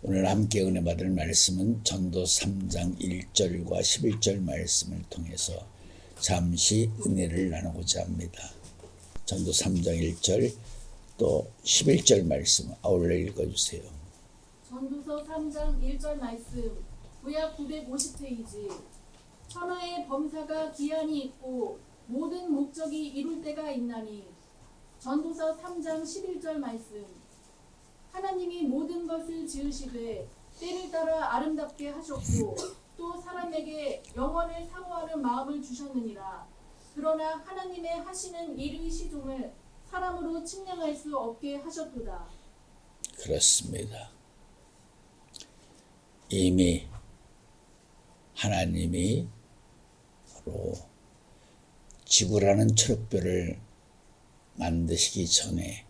오늘 함께 은혜 받을 말씀은 전도 3장 1절과 11절 말씀을 통해서 잠시 은혜를 나누고자 합니다. 전도 3장 1절 또 11절 말씀 아울러 읽어주세요. 전도서 3장 1절 말씀. 구약 950페이지. 천하의 범사가 기한이 있고 모든 목적이 이룰 때가 있나니. 전도서 3장 11절 말씀. 하나님이 모든 것을 지으시되 때를 따라 아름답게 하셨고 또 사람에게 영원을 사모하는 마음을 주셨느니라. 그러나 하나님의 하시는 일의 시종을 사람으로 측량할 수 없게 하셨도다. 그렇습니다. 이미 하나님이 바로 지구라는 초록별을 만드시기 전에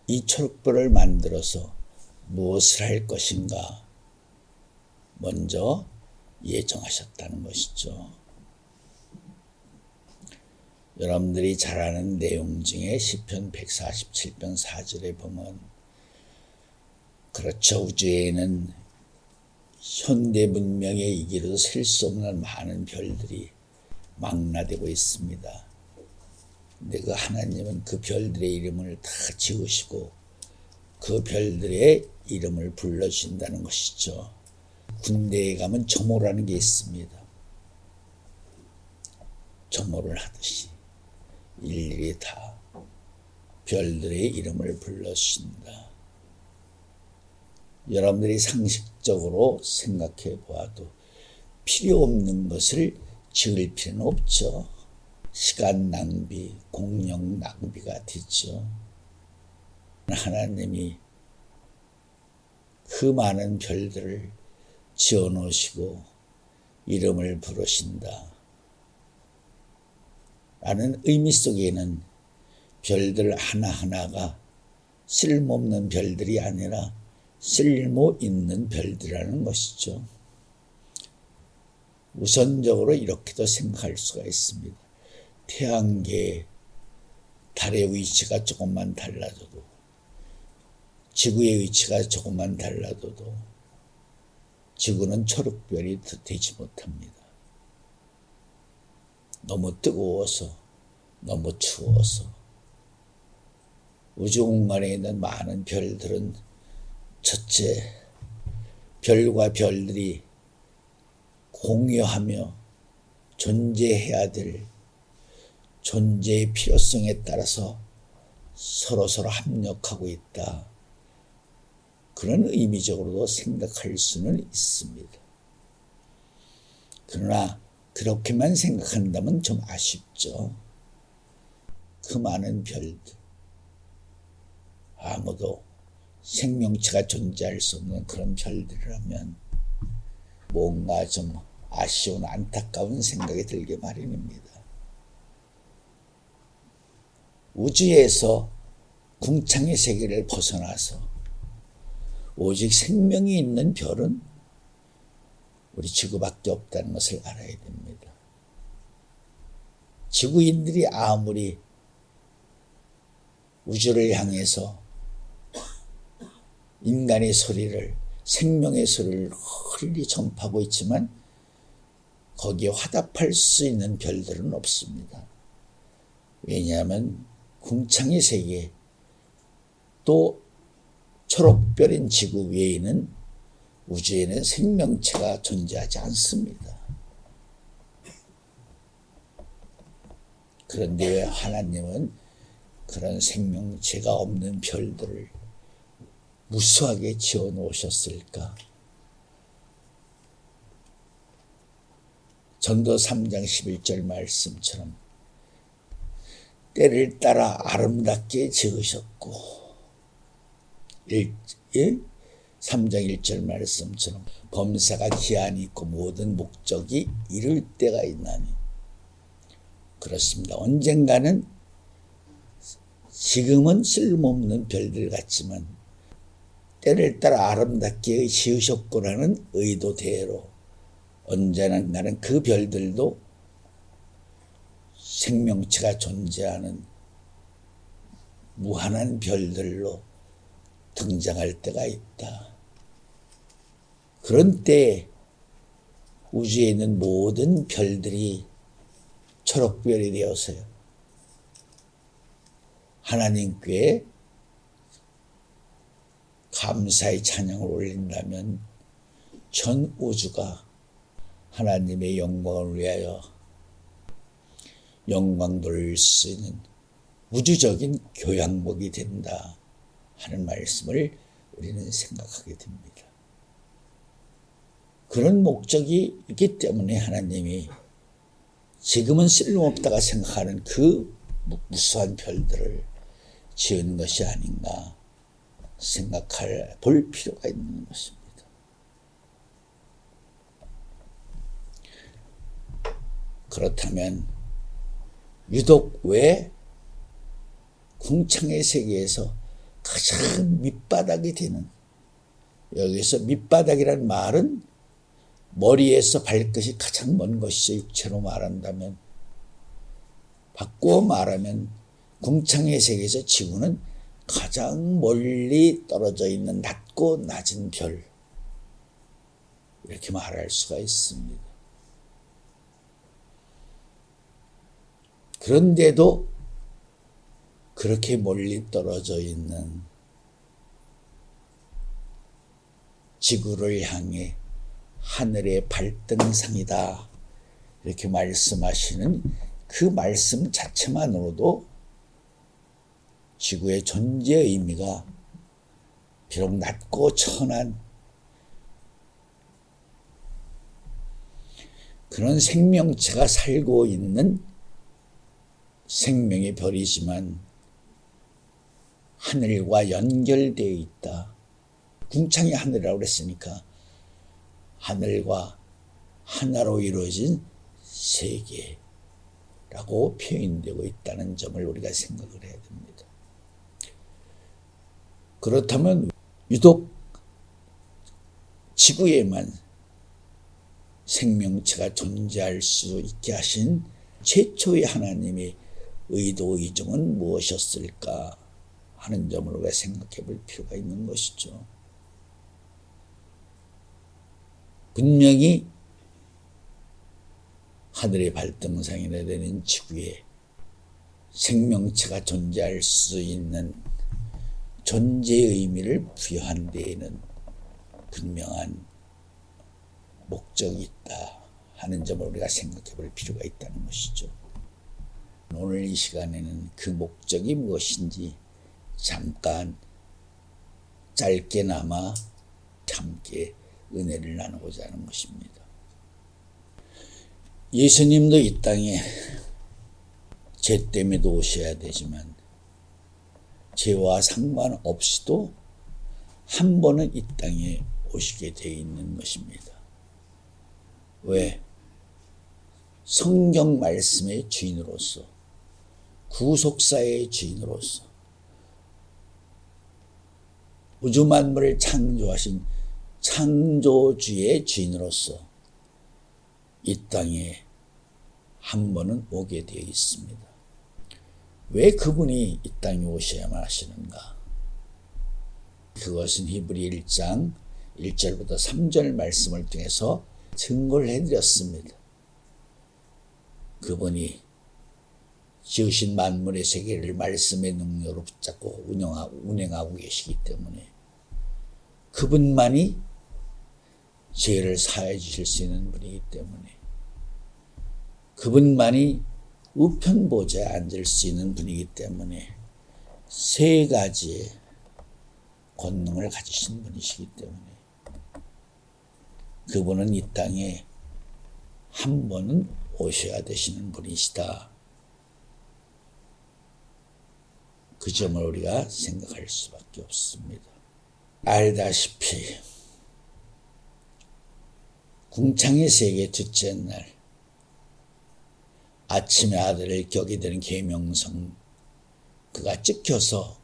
이 초록별을 만들어서 무엇을 할 것인가 먼저 예정하셨다는 것이죠. 여러분들이 잘 아는 내용 중에 시편 147편 4절에 보면 그렇죠. 우주에는 현대 문명에 이기려도 셀 수 없는 많은 별들이 망라되고 있습니다. 근데 그 하나님은 그 별들의 이름을 다 지으시고 그 별들의 이름을 불러주신다는 것이죠. 군대에 가면 점호라는 게 있습니다. 점호를 하듯이 일일이 다 별들의 이름을 불러주신다. 여러분들이 상식적으로 생각해 보아도 필요 없는 것을 지을 필요는 없죠. 시간 낭비, 공력 낭비가 되죠. 하나님이 그 많은 별들을 지어 놓으시고 이름을 부르신다 라는 의미 속에는 별들 하나하나가 쓸모없는 별들이 아니라 쓸모 있는 별들이라는 것이죠. 우선적으로 이렇게도 생각할 수가 있습니다. 태양계에 달의 위치가 조금만 달라져도 지구의 위치가 조금만 달라져도 지구는 초록별이 되지 못합니다. 너무 뜨거워서 너무 추워서 우주 공간에 있는 많은 별들은 첫째 별과 별들이 공유하며 존재해야 될 존재의 필요성에 따라서 서로서로 합력하고 있다. 그런 의미적으로도 생각할 수는 있습니다. 그러나 그렇게만 생각한다면 좀 아쉽죠. 그 많은 별들, 아무도 생명체가 존재할 수 없는 그런 별들이라면 뭔가 좀 아쉬운 안타까운 생각이 들게 마련입니다. 우주에서 궁창의 세계를 벗어나서 오직 생명이 있는 별은 우리 지구밖에 없다는 것을 알아야 됩니다. 지구인들이 아무리 우주를 향해서 인간의 소리를, 생명의 소리를 널리 전파하고 있지만 거기에 화답할 수 있는 별들은 없습니다. 왜냐하면 궁창의 세계 또 초록별인 지구 외에는 우주에는 생명체가 존재하지 않습니다. 그런데 왜 하나님은 그런 생명체가 없는 별들을 무수하게 지어 놓으셨을까? 전도 3장 11절 말씀처럼 때를 따라 아름답게 지으셨고 3장 1절 말씀처럼 범사가 기한이 있고 모든 목적이 이룰 때가 있나니. 그렇습니다. 언젠가는 지금은 쓸모없는 별들 같지만 때를 따라 아름답게 지으셨고라는 의도대로 언젠가는 그 별들도 생명체가 존재하는 무한한 별들로 등장할 때가 있다. 그런 때 우주에 있는 모든 별들이 초록별이 되어서요, 하나님께 감사의 찬양을 올린다면 전 우주가 하나님의 영광을 위하여 영광 돌릴 수 있는 우주적인 교양목이 된다 하는 말씀을 우리는 생각하게 됩니다. 그런 목적이 있기 때문에 하나님이 지금은 쓸모없다가 생각하는 그 무수한 별들을 지은 것이 아닌가 볼 필요가 있는 것입니다. 그렇다면 유독 왜 궁창의 세계에서 가장 밑바닥이 되는, 여기서 밑바닥이란 말은 머리에서 발끝이 가장 먼 것이죠. 육체로 말한다면. 바꾸어 말하면 궁창의 세계에서 지구는 가장 멀리 떨어져 있는 낮고 낮은 별, 이렇게 말할 수가 있습니다. 그런데도 그렇게 멀리 떨어져 있는 지구를 향해 하늘의 발등상이다, 이렇게 말씀하시는 그 말씀 자체만으로도 지구의 존재의 의미가 비록 낮고 천한 그런 생명체가 살고 있는 생명의 별이지만 하늘과 연결되어 있다. 궁창이 하늘이라고 그랬으니까 하늘과 하나로 이루어진 세계라고 표현되고 있다는 점을 우리가 생각을 해야 됩니다. 그렇다면 유독 지구에만 생명체가 존재할 수 있게 하신 최초의 하나님의 의도, 의정은 무엇이었을까 하는 점을 우리가 생각해 볼 필요가 있는 것이죠. 분명히 하늘의 발등상이라 되는 지구에 생명체가 존재할 수 있는 존재의 의미를 부여한 데에는 분명한 목적이 있다 하는 점을 우리가 생각해 볼 필요가 있다는 것이죠. 오늘 이 시간에는 그 목적이 무엇인지 잠깐 짧게나마 함께 은혜를 나누고자 하는 것입니다. 예수님도 이 땅에 죄 때문에도 오셔야 되지만 죄와 상관없이도 한 번은 이 땅에 오시게 되어 있는 것입니다. 왜? 성경 말씀의 주인으로서, 구속사의 주인으로서, 우주 만물을 창조하신 창조주의 주인으로서 이 땅에 한 번은 오게 되어 있습니다. 왜 그분이 이 땅에 오셔야만 하시는가? 그것은 히브리 1장 1절부터 3절 말씀을 통해서 증거를 해드렸습니다. 그분이 지으신 만물의 세계를 말씀의 능력으로 붙잡고 운행하고 계시기 때문에 그분만이 죄를 사해 주실 수 있는 분이기 때문에 그분만이 우편 보좌에 앉을 수 있는 분이기 때문에 세 가지의 권능을 가지신 분이시기 때문에 그분은 이 땅에 한 번은 오셔야 되시는 분이시다. 그 점을 우리가 생각할 수밖에 없습니다. 알다시피 궁창의 세계 둘째 날 아침의 아들을 격이 되는 계명성, 그가 찍혀서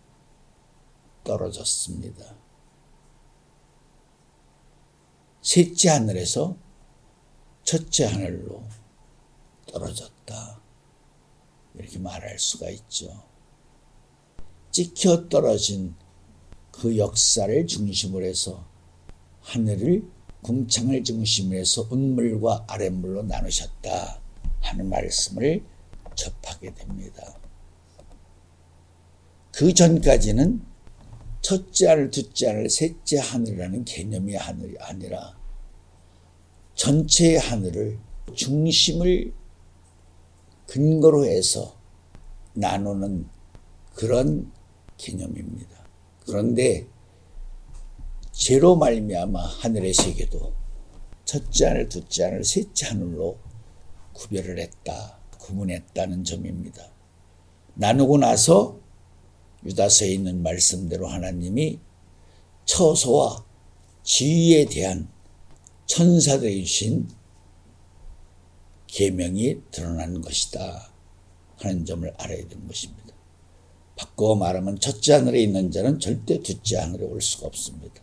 떨어졌습니다. 셋째 하늘에서 첫째 하늘로 떨어졌다, 이렇게 말할 수가 있죠. 찍혀 떨어진 그 역사를 중심으로 해서 하늘을 궁창을 중심으로 해서 운물과 아랫물로 나누셨다 하는 말씀을 접하게 됩니다. 그 전까지는 첫째 하늘, 둘째 하늘, 셋째 하늘이라는 개념이 하늘이 아니라 전체의 하늘을 중심을 근거로 해서 나누는 그런 개념입니다. 그런데 죄로 말미암아 하늘의 세계도 첫째 하늘, 둘째 하늘, 셋째 하늘로 구별을 했다, 구분했다는 점입니다. 나누고 나서 유다서에 있는 말씀대로 하나님이 처소와 지위에 대한 천사들이 주신 계명이 드러난 것이다 하는 점을 알아야 되는 것입니다. 바꿔 말하면 첫째 하늘에 있는 자는 절대 둘째 하늘에 올 수가 없습니다.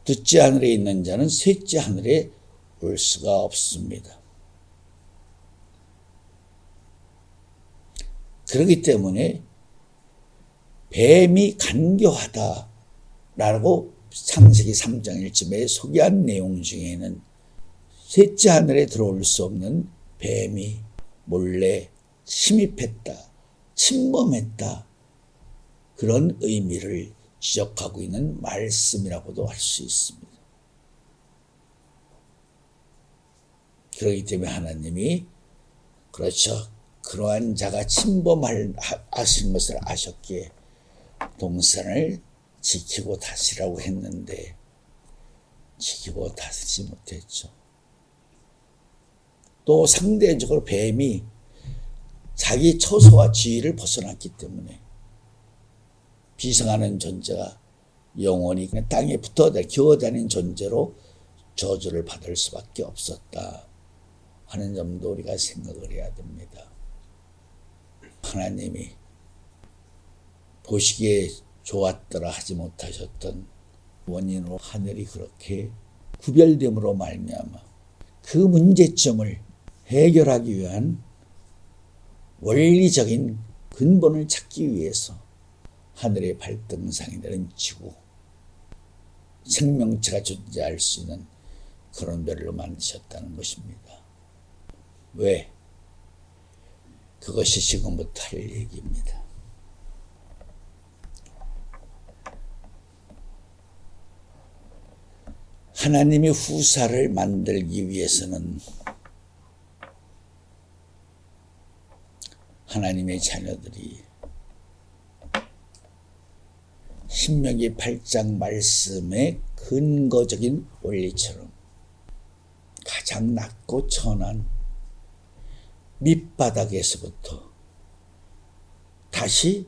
둘째 하늘에 있는 자는 셋째 하늘에 올 수가 없습니다. 그렇기 때문에 뱀이 간교하다라고 창세기 3장 1절에 소개한 내용 중에는 셋째 하늘에 들어올 수 없는 뱀이 몰래 침입했다, 침범했다, 그런 의미를 지적하고 있는 말씀이라고도 할 수 있습니다. 그렇기 때문에 하나님이 그렇죠, 그러한 자가 침범하신 것을 아셨기에 동산을 지키고 다스리라고 했는데 지키고 다스리지 못했죠. 또 상대적으로 뱀이 자기 처소와 지위를 벗어났기 때문에 비상하는 존재가 영원히 그냥 땅에 기어다니는 존재로 저주를 받을 수밖에 없었다 하는 점도 우리가 생각을 해야 됩니다. 하나님이 보시기에 좋았더라 하지 못하셨던 원인으로 하늘이 그렇게 구별됨으로 말미암아 그 문제점을 해결하기 위한 원리적인 근본을 찾기 위해서 하늘의 발등상이 되는 지구, 생명체가 존재할 수 있는 그런 별로 만드셨다는 것입니다. 왜? 그것이 지금부터 할 얘기입니다. 하나님이 후사를 만들기 위해서는 하나님의 자녀들이 신명기 8장 말씀의 근거적인 원리처럼 가장 낮고 천한 밑바닥에서부터 다시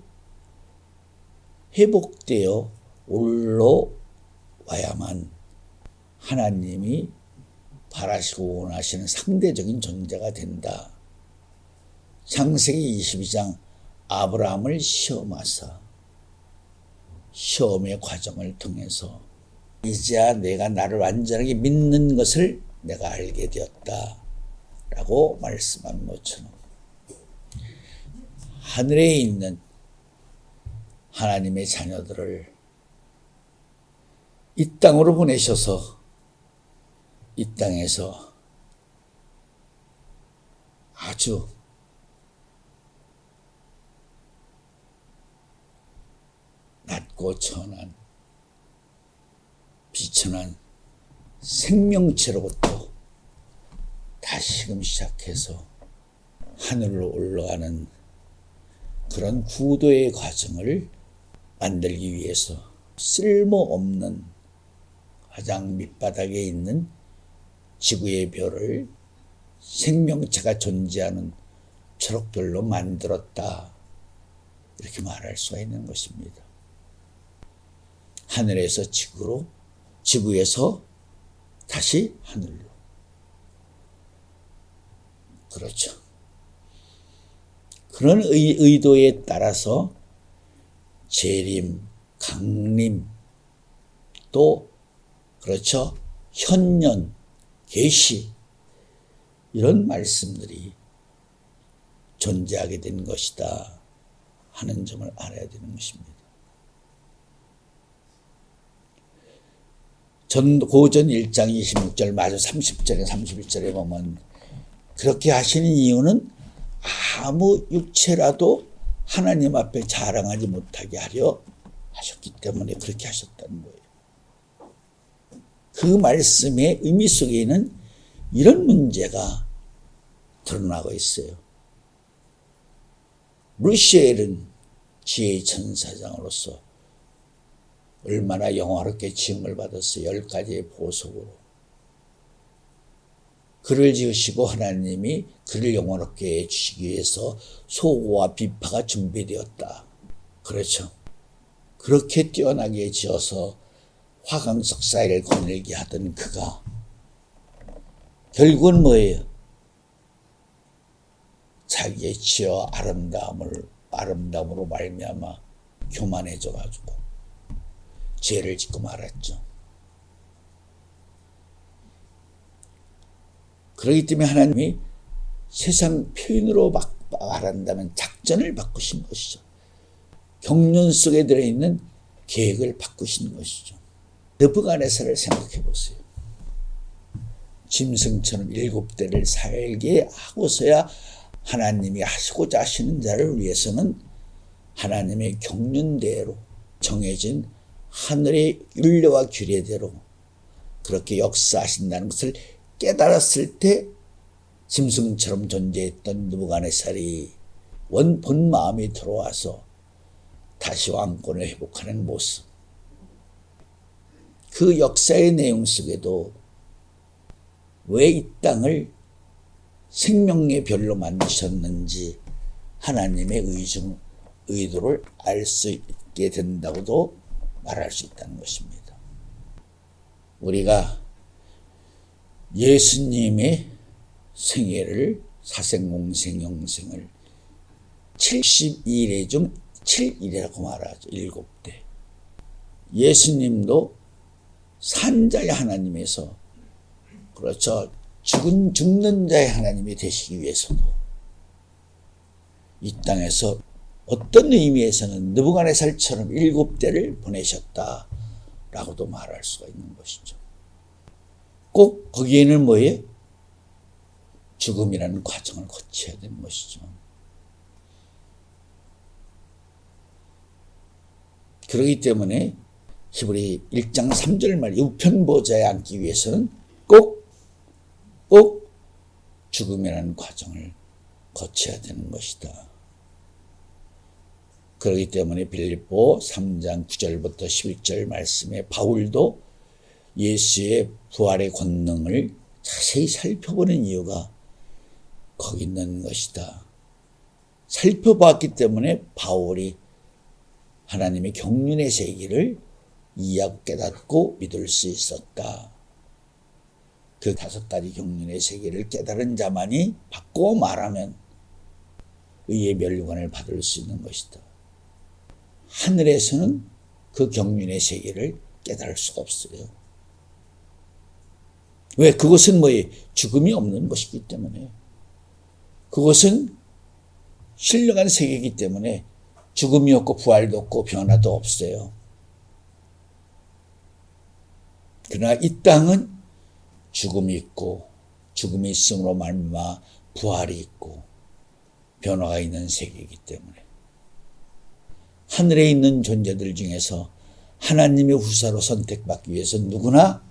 회복되어 올라와야만 하나님이 바라시고 원하시는 상대적인 존재가 된다. 창세기 22장 아브라함을 시험하사 시험의 과정을 통해서 이제야 내가 나를 완전하게 믿는 것을 내가 알게 되었다 라고 말씀한 것처럼 하늘에 있는 하나님의 자녀들을 이 땅으로 보내셔서 이 땅에서 아주 낮고 천한 비천한 생명체로부터 다시금 시작해서 하늘로 올라가는 그런 구도의 과정을 만들기 위해서 쓸모없는 가장 밑바닥에 있는 지구의 별을 생명체가 존재하는 초록별로 만들었다. 이렇게 말할 수가 있는 것입니다. 하늘에서 지구로, 지구에서 다시 하늘로. 그렇죠. 그런 의도에 따라서 재림, 강림, 또 그렇죠, 현년, 계시 이런 말씀들이 존재하게 된 것이다 하는 점을 알아야 되는 것입니다. 고전 1장 26절 마저 30절에 31절에 보면 그렇게 하시는 이유는 아무 육체라도 하나님 앞에 자랑하지 못하게 하려 하셨기 때문에 그렇게 하셨다는 거예요. 그 말씀의 의미 속에는 이런 문제가 드러나고 있어요. 루시엘은 지혜의 천사장으로서 얼마나 영화롭게 지음을 받았어요. 10가지의 보석으로. 그를 지으시고 하나님이 그를 영화롭게 해주시기 위해서 소고와 비파가 준비되었다. 그렇죠. 그렇게 뛰어나게 지어서 화강석 사이를 거닐게 하던 그가 결국은 뭐예요? 자기의 지어 아름다움으로 말미암아 교만해져 가지고 죄를 짓고 말았죠. 그렇기 때문에 하나님이 세상 표현으로 말한다면 작전을 바꾸신 것이죠. 경륜 속에 들어있는 계획을 바꾸신 것이죠. 느부갓네살을 생각해 보세요. 짐승처럼 7대를 살게 하고서야 하나님이 하시고자 하시는 자를 위해서는 하나님의 경륜대로 정해진 하늘의 율례와 규례대로 그렇게 역사하신다는 것을 깨달았을 때 짐승처럼 존재했던 느부갓네살이 본 마음이 들어와서 다시 왕권을 회복하는 모습. 그 역사의 내용 속에도 왜 이 땅을 생명의 별로 만드셨는지 하나님의 의도를 알 수 있게 된다고도 말할 수 있다는 것입니다. 우리가 예수님의 생애를 사생공생 영생을 72일 중 7일이라고 말하죠. 7대. 예수님도 산자의 하나님에서 그렇죠. 죽는 자의 하나님이 되시기 위해서도 이 땅에서 어떤 의미에서는 느부갓네살처럼 7대를 보내셨다라고도 말할 수가 있는 것이죠. 꼭 거기에는 뭐예요? 죽음이라는 과정을 거쳐야 되는 것이죠. 그렇기 때문에 히브리 1장 3절 말 우편보좌에 앉기 위해서는 꼭 죽음이라는 과정을 거쳐야 되는 것이다. 그렇기 때문에 빌립보 3장 9절부터 11절 말씀에 바울도 예수의 부활의 권능을 자세히 살펴보는 이유가 거기 있는 것이다. 살펴봤기 때문에 바울이 하나님의 경륜의 세계를 이해하고 깨닫고 믿을 수 있었다. 그 5가지 경륜의 세계를 깨달은 자만이 바꾸어 말하면 의의 면류관을 받을 수 있는 것이다. 하늘에서는 그 경륜의 세계를 깨달을 수가 없어요. 왜? 그것은 뭐예요? 죽음이 없는 것이기 때문에. 그것은 신령한 세계이기 때문에 죽음이 없고 부활도 없고 변화도 없어요. 그러나 이 땅은 죽음이 있고 죽음이 있음으로 말미암아 부활이 있고 변화가 있는 세계이기 때문에 하늘에 있는 존재들 중에서 하나님의 후사로 선택받기 위해서 누구나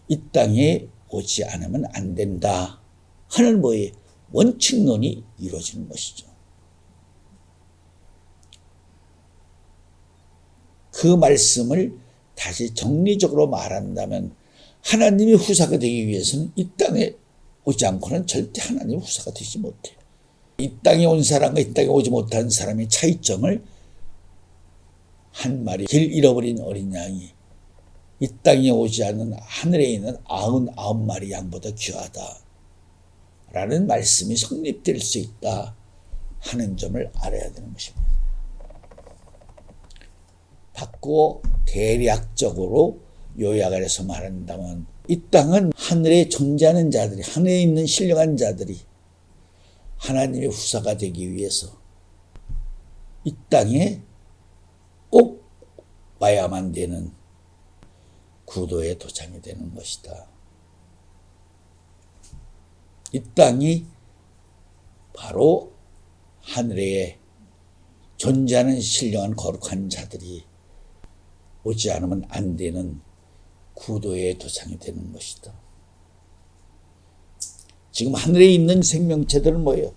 이 땅에 오지 않으면 안 된다 하는 뭐의 원칙론이 이루어지는 것이죠. 그 말씀을 다시 정리적으로 말한다면 하나님의 후사가 되기 위해서는 이 땅에 오지 않고는 절대 하나님의 후사가 되지 못해요. 이 땅에 온 사람과 이 땅에 오지 못한 사람의 차이점을 한 마리 길 잃어버린 어린 양이 이 땅에 오지 않는 하늘에 있는 99마리 양보다 귀하다 라는 말씀이 성립될 수 있다 하는 점을 알아야 되는 것입니다. 바꾸어 대략적으로 요약을 해서 말한다면 이 땅은 하늘에 존재하는 자들이 하늘에 있는 신령한 자들이 하나님의 후사가 되기 위해서 이 땅에 꼭 와야만 되는 구도의 도장이 되는 것이다. 이 땅이 바로 하늘에 존재하는 신령한 거룩한 자들이 오지 않으면 안 되는 구도의 도장이 되는 것이다. 지금 하늘에 있는 생명체들은 뭐예요?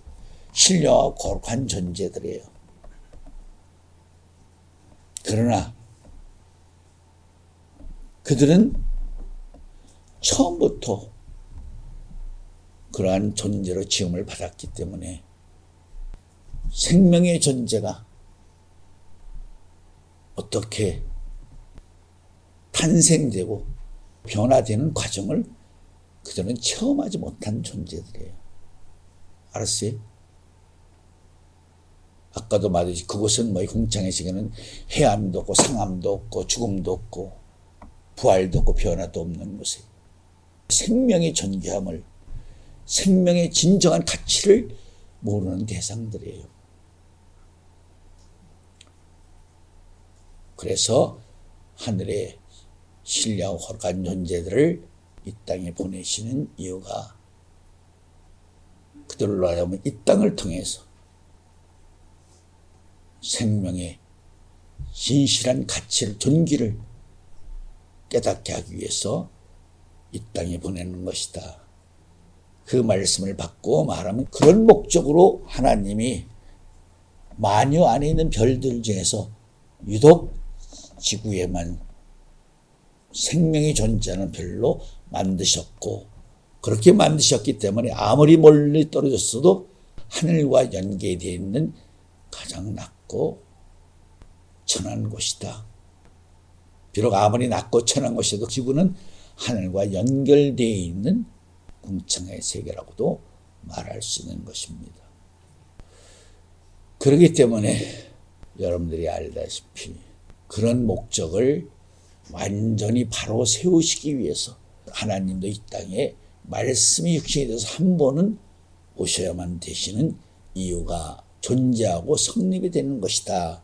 신령하고 거룩한 존재들이에요. 그러나 그들은 처음부터 그러한 존재로 지음을 받았기 때문에 생명의 존재가 어떻게 탄생되고 변화되는 과정을 그들은 체험하지 못한 존재들이에요. 알았어요? 아까도 말했지, 그곳은 뭐 공창의 세계는 해함도 없고 상함도 없고 죽음도 없고 부활도 없고 변화도 없는 곳에 생명의 존귀함을, 생명의 진정한 가치를 모르는 대상들이에요. 그래서 하늘의 신령하고 거룩한 존재들을 이 땅에 보내시는 이유가 그들로 하여금 이 땅을 통해서 생명의 진실한 가치를, 존귀를 깨닫게 하기 위해서 이 땅에 보내는 것이다. 그 말씀을 받고 말하면 그런 목적으로 하나님이 만유 안에 있는 별들 중에서 유독 지구에만 생명이 존재하는 별로 만드셨고, 그렇게 만드셨기 때문에 아무리 멀리 떨어졌어도 하늘과 연계되어 있는 가장 낮고 천한 곳이다. 비록 아무리 낮고 천한 곳이라도 지구는 하늘과 연결되어 있는 궁창의 세계라고도 말할 수 있는 것입니다. 그렇기 때문에 여러분들이 알다시피 그런 목적을 완전히 바로 세우시기 위해서 하나님도 이 땅에 말씀이 육신이 돼서 한 번은 오셔야만 되시는 이유가 존재하고 성립이 되는 것이다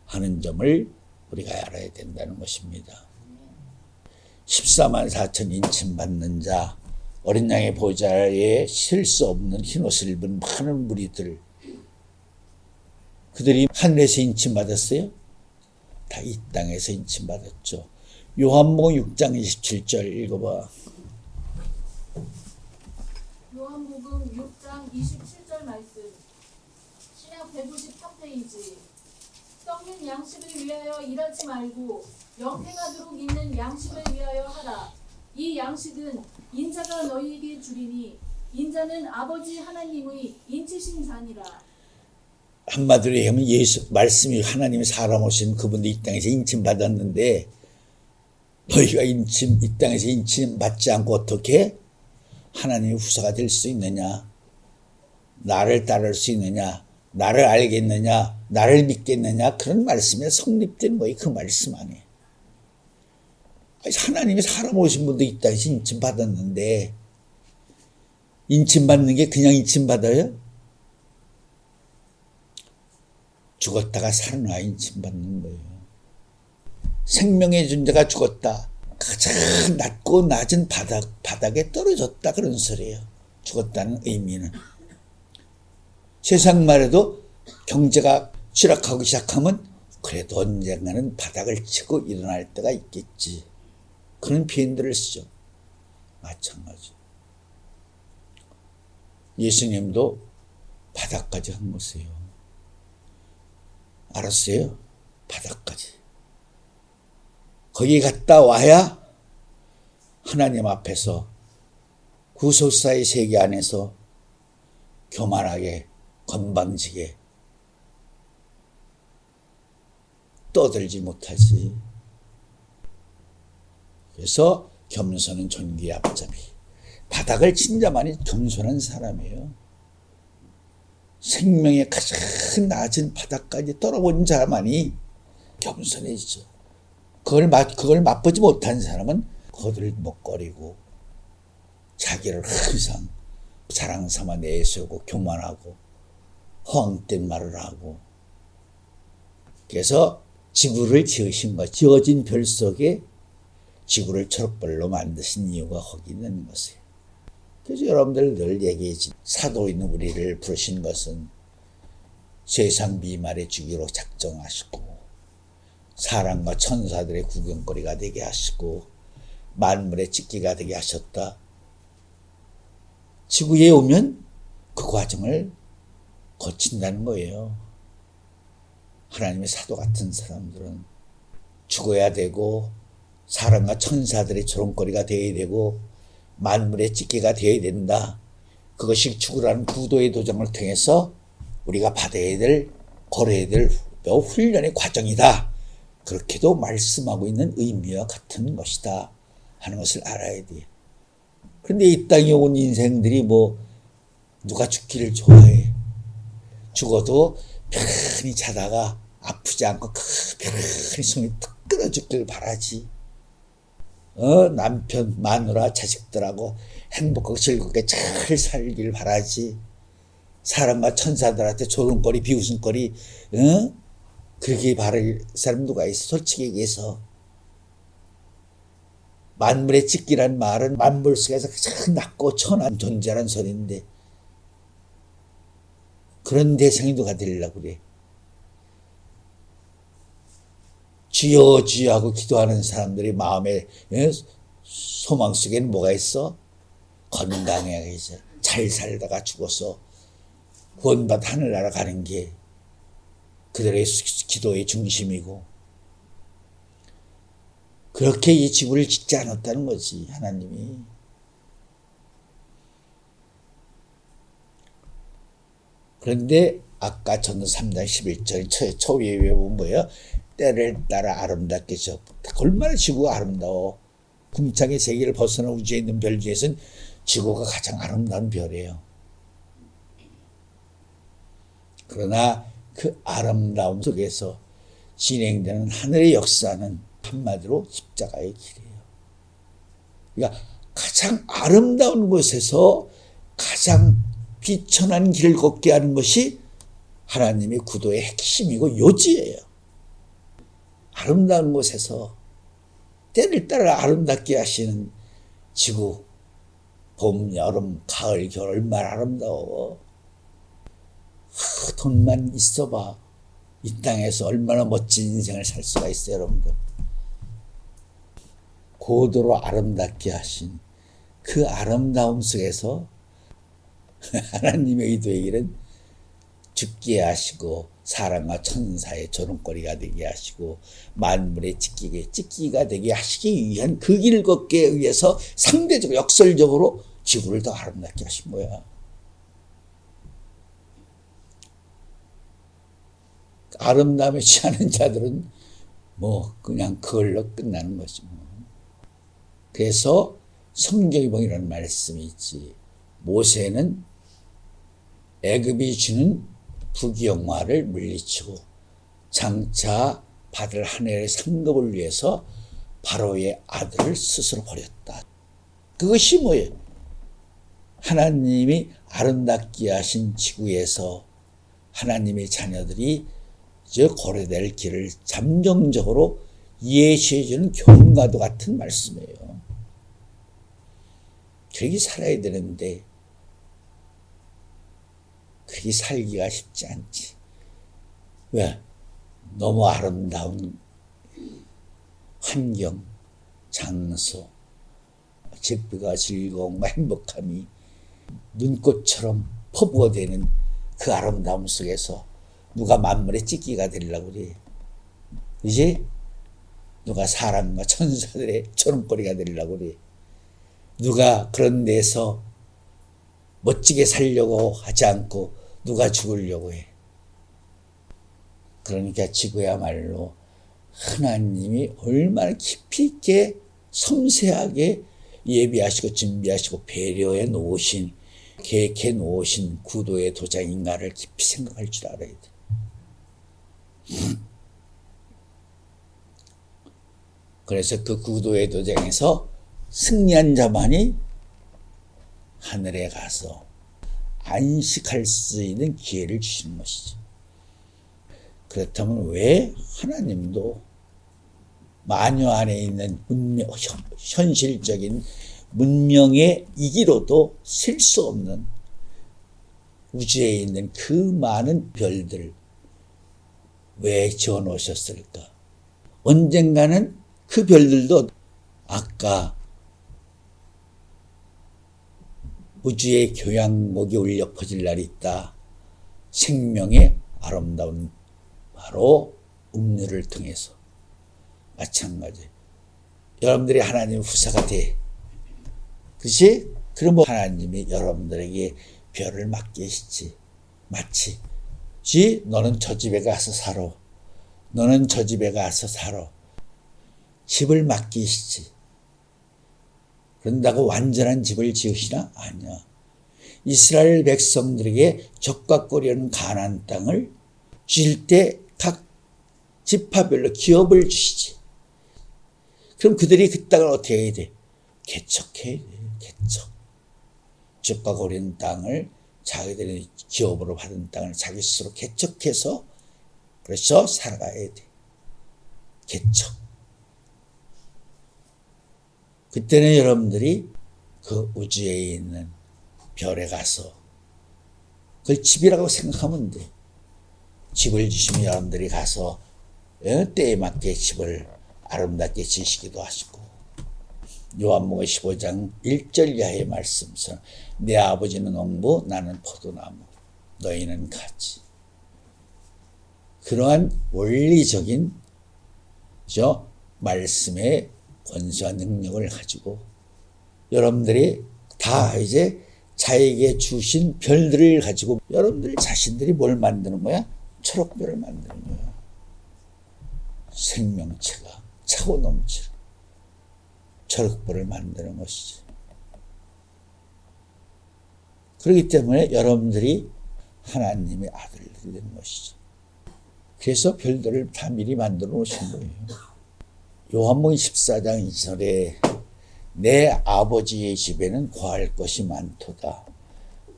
하는 점을 우리가 알아야 된다는 것입니다. 14만 4천 인침받는 자, 어린 양의 보좌에 쉴 수 없는 흰옷을 입은 많은 무리들, 그들이 하늘에서 인침받았어요? 다 이 땅에서 인침받았죠. 요한복음 6장 27절 읽어봐. 요한복음 6장 27절 말씀. 신약 193페이지. 썩는 양식을 위하여 일하지 말고 영생하도록 있는 양식을 위하여 하라. 이 양식은 인자가 너희에게 주리니 인자는 아버지 하나님의 인치신 자니라. 한마디로 얘기하면 예수 말씀이 하나님이 사람 오신 그분도 이 땅에서 인침 받았는데, 너희가 이 땅에서 인침 받지 않고 어떻게 하나님의 후사가 될 수 있느냐, 나를 따를 수 있느냐, 나를 알겠느냐, 나를 믿겠느냐, 그런 말씀에 성립된 거예요. 그 말씀 안에 하나님이 사람 오신 분도 이 땅에서 인침 받았는데, 인침 받는 게 그냥 인침 받아요? 죽었다가 살아나 인침받는 거예요. 생명의 존재가 죽었다. 가장 낮고 낮은 바닥에 떨어졌다, 그런 소리예요. 죽었다는 의미는. 세상만 해도 경제가 추락하기 시작하면 그래도 언젠가는 바닥을 치고 일어날 때가 있겠지, 그런 표현들을 쓰죠. 마찬가지. 예수님도 바닥까지 한 것이에요. 알았어요? 바닥까지. 거기 갔다 와야 하나님 앞에서 구속사의 세계 안에서 교만하게 건방지게 떠들지 못하지. 그래서 겸손은 존귀의 앞잡이. 바닥을 친 자만이 겸손한 사람이에요. 생명의 가장 낮은 바닥까지 떨어본 자만이 겸손해지죠. 그걸 맛보지 못한 사람은 거들먹거리고 자기를 항상 자랑 삼아 내세우고 교만하고 허황된 말을 하고. 그래서 지구를 지으신 것, 지어진 별 속에 지구를 초록별로 만드신 이유가 거기 있는 것이에요. 그래서 여러분들 늘 얘기하지. 사도인 우리를 부르신 것은 세상 미말의 주기로 작정하시고 사람과 천사들의 구경거리가 되게 하시고 만물의 찍기가 되게 하셨다. 지구에 오면 그 과정을 거친다는 거예요. 하나님의 사도 같은 사람들은 죽어야 되고 사람과 천사들의 조롱거리가 되어야 되고 만물의 찍기가 되어야 된다. 그것이 죽으라는 구도의 도장을 통해서 우리가 받아야 될, 걸어야 될 훈련의 과정이다. 그렇게도 말씀하고 있는 의미와 같은 것이다 하는 것을 알아야 돼요. 그런데 이 땅에 온 인생들이 누가 죽기를 좋아해. 죽어도 편히 자다가 아프지 않고 편히 숨이 탁 끊어 죽기를 바라지. 남편, 마누라, 자식들하고 행복하고 즐겁게 잘 살길 바라지. 사람과 천사들한테 조롱거리, 비웃음거리, 그렇게 바랄 사람 누가 있어? 솔직히 얘기해서. 만물의 찍기란 말은 만물 속에서 가장 낮고 천한 존재란 소리인데 그런 대상이 누가 되려고 그래. 주여 주여 하고 기도하는 사람들이 마음에 소망 속에는 뭐가 있어? 건강하게 잘 살다가 죽어서 구원받아 하늘나라 가는 게 그들의 기도의 중심이고 그렇게 이 지구를 짓지 않았다는 거지 하나님이. 그런데 아까 전도 3장 11절 초위에 보면 뭐예요? 때를 따라 아름답게 지었다. 얼마나 지구가 아름다워. 궁창의 세계를 벗어나 우주에 있는 별 중에서는 지구가 가장 아름다운 별이에요. 그러나 그 아름다움 속에서 진행되는 하늘의 역사는 한마디로 십자가의 길이에요. 그러니까 가장 아름다운 곳에서 가장 비천한 길을 걷게 하는 것이 하나님의 구도의 핵심이고 요지예요. 아름다운 곳에서 때를 따라 아름답게 하시는 지구, 봄, 여름, 가을, 겨울 얼마나 아름다워. 돈만 있어봐. 이 땅에서 얼마나 멋진 인생을 살 수가 있어요, 여러분들. 고도로 아름답게 하신 그 아름다움 속에서 하나님의 의도의 길은 죽게 하시고 사람과 천사의 조롱거리가 되게 하시고 만물의 찍기가 되게 하시기 위한 그 길을 걷기 위해서 상대적으로 역설적으로 지구를 더 아름답게 하신 거야. 아름다움에 취하는 자들은 그냥 그걸로 끝나는 거지. 그래서 성경에 보면 이런 말씀이 있지. 모세는 애굽이 주는 부귀영화를 물리치고 장차 받을 하늘의 상급을 위해서 바로의 아들을 스스로 버렸다. 그것이 뭐예요? 하나님이 아름답게 하신 지구에서 하나님의 자녀들이 걸어낼 길을 잠정적으로 예시해주는 교훈과도 같은 말씀이에요. 그렇게 살아야 되는데 그렇게 살기가 쉽지 않지. 왜? 너무 아름다운 환경, 장소, 집비가 즐거움과 행복함이 눈꽃처럼 퍼부어대는 그 아름다움 속에서 누가 만물의 찍기가 되려고 그래. 이제 누가 사람과 천사들의 조롱거리가 되려고 그래. 누가 그런 데서 멋지게 살려고 하지 않고 누가 죽으려고 해. 그러니까 지구야말로 하나님이 얼마나 깊이 있게 섬세하게 예비하시고 준비하시고 배려해 놓으신, 계획해 놓으신 구도의 도장인가를 깊이 생각할 줄 알아야 돼. 그래서 그 구도의 도장에서 승리한 자만이 하늘에 가서 안식할 수 있는 기회를 주시는 것이죠. 그렇다면 왜 하나님도 마녀 안에 있는 문명, 현실적인 문명의 이기로도 셀 수 없는 우주에 있는 그 많은 별들 왜 지어 놓으셨을까? 언젠가는 그 별들도 아까 우주의 교향곡이 울려 퍼질 날이 있다. 생명의 아름다운 바로 음료를 통해서 마찬가지. 여러분들이 하나님의 후사가 돼. 그렇지? 그러면 하나님이 여러분들에게 별을 맡기시지. 마치 너는 저 집에 가서 살아. 너는 저 집에 가서 살아. 집을 맡기시지. 그런다고 완전한 집을 지으시나? 아니야. 이스라엘 백성들에게 적과 꼴이는 가나안 땅을 주실 때 각 지파별로 기업을 주시지. 그럼 그들이 그 땅을 어떻게 해야 돼? 개척해야 돼. 개척. 적과 꼴이는 땅을 자기들이 기업으로 받은 땅을 자기 스스로 개척해서 그래서 살아가야 돼. 개척. 그때는 여러분들이 그 우주에 있는 별에 가서 그걸 집이라고 생각하면 돼. 집을 주시면 여러분들이 가서 때에 맞게 집을 아름답게 지시기도 하시고 요한복음 15장 1절 이하의 말씀에서 내 아버지는 엉부 나는 포도나무 너희는 가지. 그러한 원리적인 말씀의 권세와 능력을 가지고 여러분들이 다 이제 자에게 주신 별들을 가지고 여러분들 자신들이 뭘 만드는 거야? 초록별을 만드는 거야. 생명체가 차고 넘치는 초록별을 만드는 것이지. 그렇기 때문에 여러분들이 하나님의 아들들이 되는 것이죠. 그래서 별들을 다 미리 만들어 놓으신 거예요. 요한복음 14장 2절에 내 아버지의 집에는 거할 것이 많도다.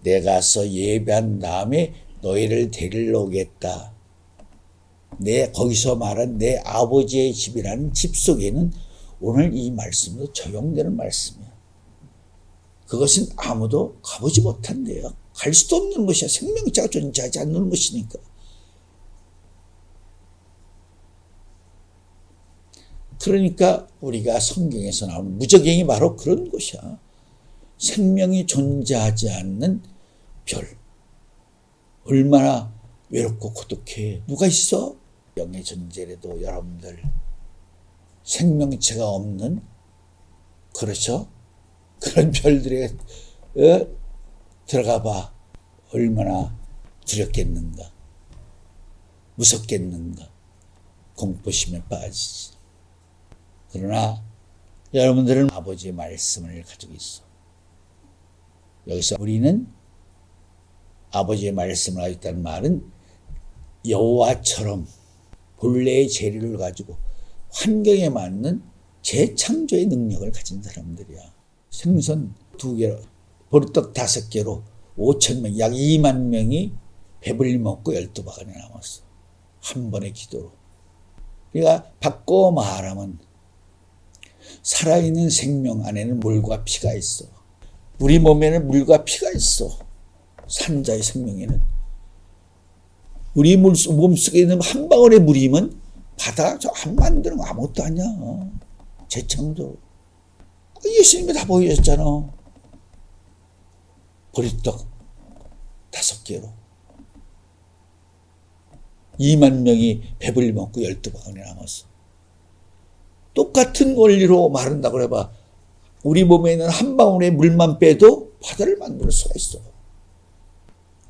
내가서 예배한 다음에 너희를 데리러 오겠다. 거기서 말한 내 아버지의 집이라는 집 속에는 오늘 이 말씀도 적용되는 말씀이야. 그것은 아무도 가보지 못한대요. 갈 수도 없는 것이야. 생명체가 존재하지 않는 것이니까. 그러니까 우리가 성경에서 나오는 무적행이 바로 그런 것이야. 생명이 존재하지 않는 별. 얼마나 외롭고 고독해. 누가 있어? 영의 존재라도 여러분들 생명체가 없는 그렇죠? 그런 별들에 들어가 봐. 얼마나 두렵겠는가. 무섭겠는가. 공포심에 빠지지. 그러나 여러분들은 아버지의 말씀을 가지고 있어. 여기서 우리는 아버지의 말씀을 가지고 있다는 말은 여호와처럼 본래의 재료를 가지고 환경에 맞는 재창조의 능력을 가진 사람들이야. 생선 2개로 보리떡 5개로 5,000명 약 2만 명이 배불리 먹고 12바가지 남았어. 한 번의 기도로. 그러니까 바꿔 말하면 살아있는 생명 안에는 물과 피가 있어. 우리 몸에는 물과 피가 있어. 산자의 생명에는. 우리 몸속에 있는 한 방울의 물이면 바다 안 만드는 거 아무것도 아니야. 재창조. 예수님이 다 보여줬잖아. 보리떡 5개로 2만 명이 배불리 먹고 12바가지 남았어. 똑같은 원리로 말한다고 해봐. 우리 몸에 있는 한 방울의 물만 빼도 바다를 만들 수가 있어.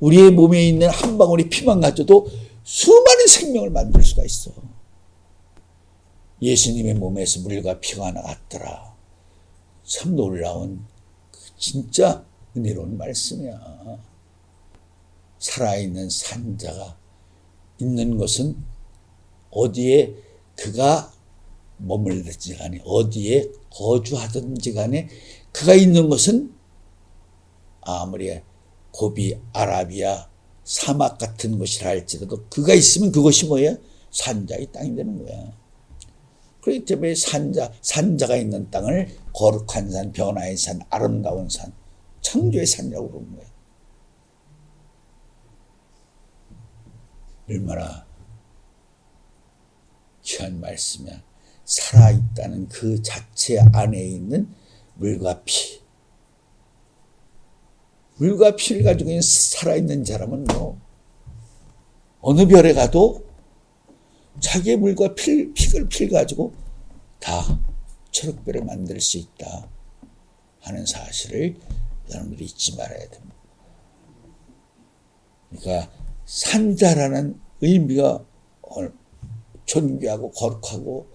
우리의 몸에 있는 한 방울의 피만 가져도 수많은 생명을 만들 수가 있어. 예수님의 몸에서 물과 피가 나왔더라. 참 놀라운 진짜 은혜로운 말씀이야. 살아있는 산자가 있는 것은 어디에 그가 머물든지 간에 어디에 거주하든지 간에 그가 있는 것은 아무리 고비 아라비아 사막 같은 곳이라 할지라도 그가 있으면 그것이 뭐야? 산자의 땅이 되는 거야. 그렇기 때문에 산자가 있는 땅을 거룩한 산, 변화의 산, 아름다운 산, 창조의 산이라고 부르는 거예요. 얼마나 귀한 말씀이야. 살아있다는 그 자체 안에 있는 물과 피. 물과 피를 가지고 있는 살아있는 사람은 뭐 어느 별에 가도 자기의 물과 피를 가지고 다 초록별을 만들 수 있다 하는 사실을 여러분들이 잊지 말아야 됩니다. 그러니까 산자라는 의미가 존귀하고 거룩하고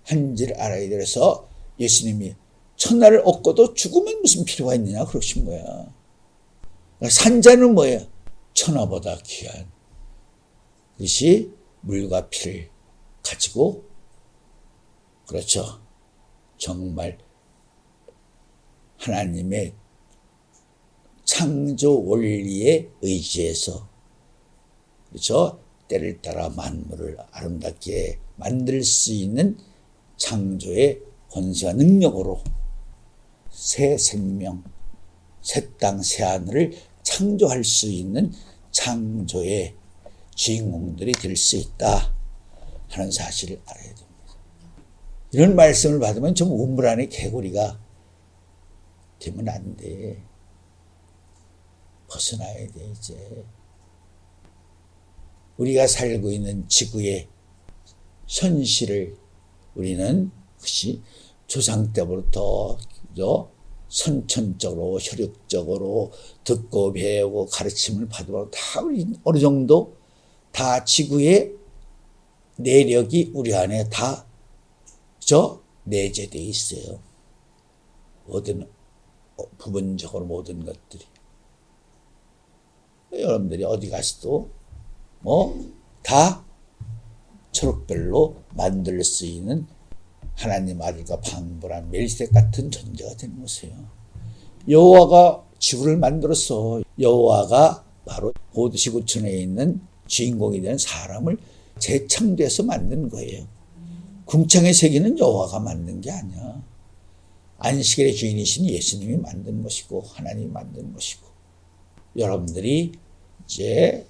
한지를 알아야 돼서 예수님이 천하를 얻고도 죽으면 무슨 필요가 있느냐 그러신 거야. 그러니까 산자는 뭐예요? 천하보다 귀한 그것이 물과 피를 가지고 그렇죠. 정말 하나님의 창조 원리에 의지해서 그렇죠. 때를 따라 만물을 아름답게 만들 수 있는 창조의 권세와 능력으로 새 생명, 새 땅, 새 하늘을 창조할 수 있는 창조의 주인공들이 될 수 있다 하는 사실을 알아야 됩니다. 이런 말씀을 받으면 좀 우물 안에 개구리가 되면 안 돼. 벗어나야 돼 이제. 우리가 살고 있는 지구의 현실을 우리는 혹시 조상 때부터 선천적으로 혈육적으로 듣고 배우고 가르침을 받으면 다 우리 어느 정도 다 지구의 내력이 우리 안에 다 내재되어 있어요. 모든 부분적으로 모든 것들이. 여러분들이 어디 가서도 다 초록별로 만들 수 있는 하나님 아들과 방불한 멜기세덱 같은 존재가 되는 것이에요. 여호와가 지구를 만들었어. 여호와가 바로 모든 지구촌에 있는 주인공이 되는 사람을 재창조해서 만든 거예요. 궁창의 세계는 여호와가 만든 게 아니야. 안식일의 주인이신 예수님이 만든 것이고 하나님이 만든 것이고 여러분들이 이제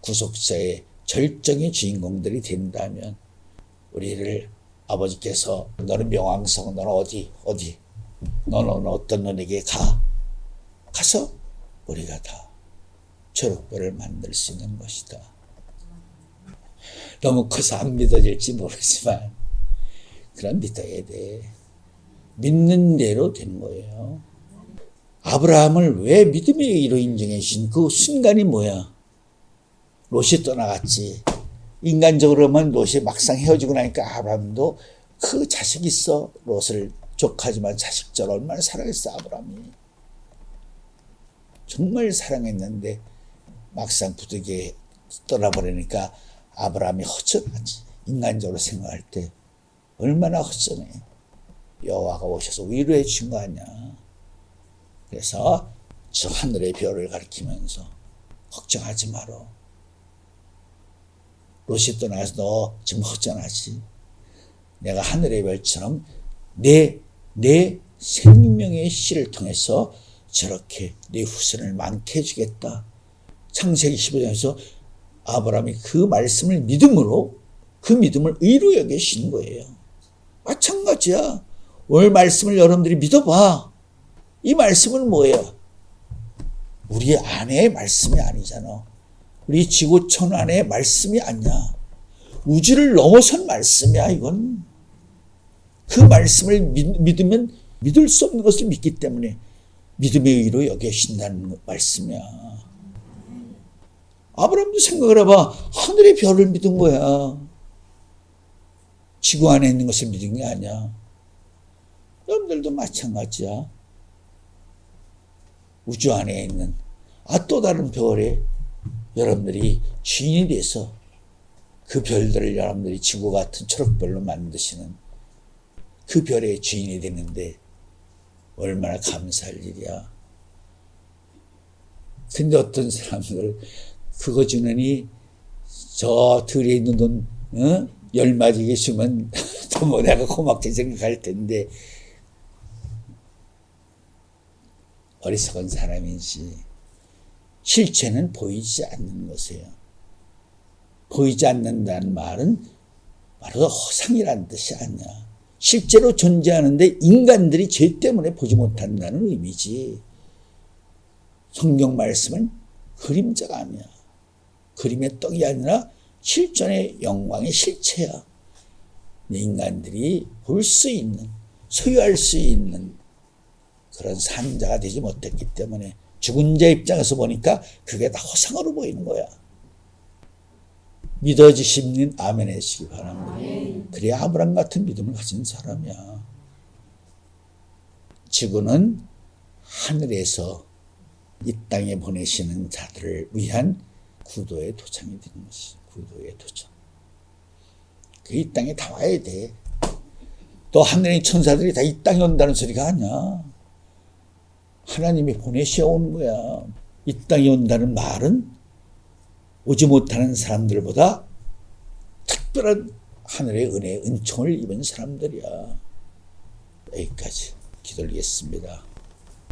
구속사의 절정의 주인공들이 된다면 우리를 아버지께서 너는 명왕성 너는 어디 너는 어떤 놈에게 가서 우리가 다 초록별을 만들 수 있는 것이다. 너무 커서 안 믿어질지 모르지만 그럼 믿어야 돼. 믿는 대로 되는 거예요. 아브라함을 왜 믿음의 이로 인정해 주신 그 순간이 뭐야? 롯이 떠나갔지. 인간적으로만 롯이 막상 헤어지고 나니까 아브라함도 그 자식 있어. 롯을 족하지만 자식처럼 얼마나 사랑했어 아브라함이. 정말 사랑했는데 막상 부득이 떠나버리니까 아브라함이 허전하지. 인간적으로 생각할 때 얼마나 허전해. 여호와가 오셔서 위로해 준 거 아니야. 그래서 저 하늘의 별을 가리키면서 걱정하지 마라. 롯이 떠나가서 너 지금 허전하지. 내가 하늘의 별처럼 내 생명의 씨를 통해서 저렇게 내 후손을 많게 해주겠다. 창세기 15장에서 아브라함이 그 말씀을 믿음으로 그 믿음을 의로 여기신 거예요. 마찬가지야. 오늘 말씀을 여러분들이 믿어봐. 이 말씀은 뭐예요? 우리 안의 말씀이 아니잖아. 우리 지구촌 안의 말씀이 아니야. 우주를 넘어선 말씀이야 이건. 그 말씀을 믿으면 믿을 수 없는 것을 믿기 때문에 믿음의 의로 여기신다는 말씀이야. 아브라함도 생각을 해봐. 하늘의 별을 믿은 거야. 지구 안에 있는 것을 믿은 게 아니야. 여러분들도 마찬가지야. 우주 안에 있는 또 다른 별에 여러분들이 주인이 돼서 그 별들을 여러분들이 지구 같은 초록별로 만드시는 그 별의 주인이 되는데 얼마나 감사할 일이야. 근데 어떤 사람들 그거 주느니 저 들에 있는 돈 열맞이 계시면 또 뭐 내가 고맙게 생각할 텐데 어리석은 사람인지 실체는 보이지 않는 것이에요. 보이지 않는다는 말은 바로 허상이라는 뜻이 아니야. 실제로 존재하는데 인간들이 죄 때문에 보지 못한다는 의미지. 성경 말씀은 그림자가 아니야. 그림의 떡이 아니라 실존의 영광의 실체야. 인간들이 볼 수 있는, 소유할 수 있는 그런 산자가 되지 못했기 때문에 죽은 자 입장에서 보니까 그게 다 허상으로 보이는 거야. 믿어지시는 아멘 해주시기 바랍니다. 그래야 아브라함 같은 믿음을 가진 사람이야. 지구는 하늘에서 이 땅에 보내시는 자들을 위한 구도의 도장이 되는 것이 구도의 도장. 이 땅에 다 와야 돼. 또 하늘의 천사들이 다 이 땅에 온다는 소리가 아니야. 하나님이 보내셔 오는 거야. 이 땅에 온다는 말은 오지 못하는 사람들보다 특별한 하늘의 은혜, 은총을 입은 사람들이야. 여기까지 기도드리겠습니다.